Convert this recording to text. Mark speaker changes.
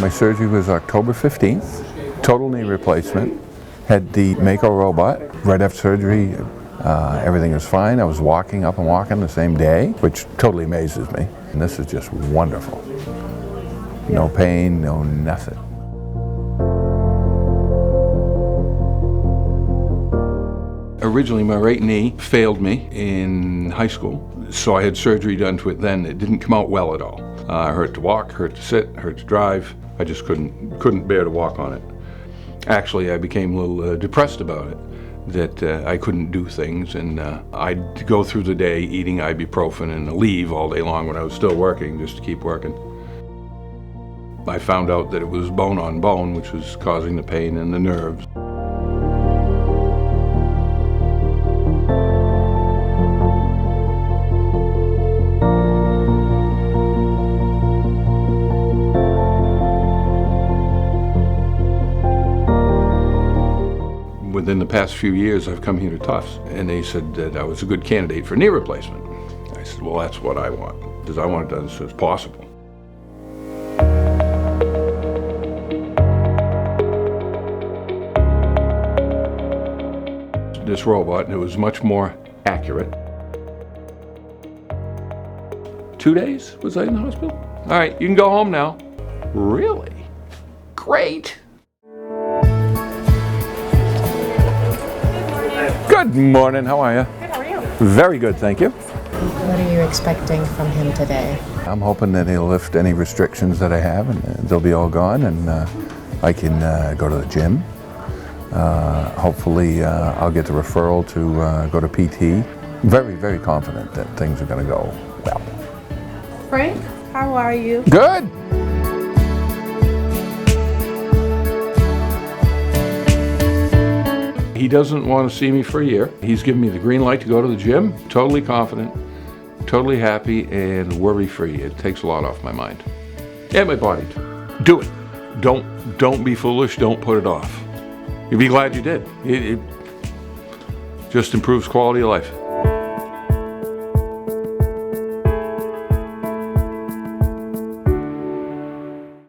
Speaker 1: My surgery was October 15th, total knee replacement. Had the Mako robot. Right after surgery, everything was fine. I was walking up and walking the same day, which totally amazes me. And this is just wonderful. No pain, no nothing. Originally, my right knee failed me in high school, so I had surgery done to it then. It didn't come out well at all. Hurt to walk, hurt to sit, hurt to drive. I just couldn't bear to walk on it. Actually, I became a little depressed about it, that I couldn't do things, and I'd go through the day eating ibuprofen and leave all day long when I was still working, just to keep working. I found out that it was bone on bone, which was causing the pain in the nerves. Within the past few years, I've come here to Tufts, and they said that I was a good candidate for knee replacement. I said, well, that's what I want, because I want it done as soon as possible. This robot, it was much more accurate. 2 days was I in the hospital? All right, you can go home now. Really? Great. Good morning, how are you?
Speaker 2: Good, how are you?
Speaker 1: Very good, thank you.
Speaker 2: What are you expecting from him today?
Speaker 1: I'm hoping that he'll lift any restrictions that I have, and they'll be all gone, and I can go to the gym. Hopefully I'll get the referral to go to PT. Very, very confident that things are going to go well.
Speaker 3: Frank, how are you?
Speaker 1: Good! He doesn't want to see me for a year. He's given me the green light to go to the gym. Totally confident, totally happy, and worry-free. It takes a lot off my mind. And my body too. Do it. Don't be foolish. Don't put it off. You'll be glad you did. It just improves quality of life.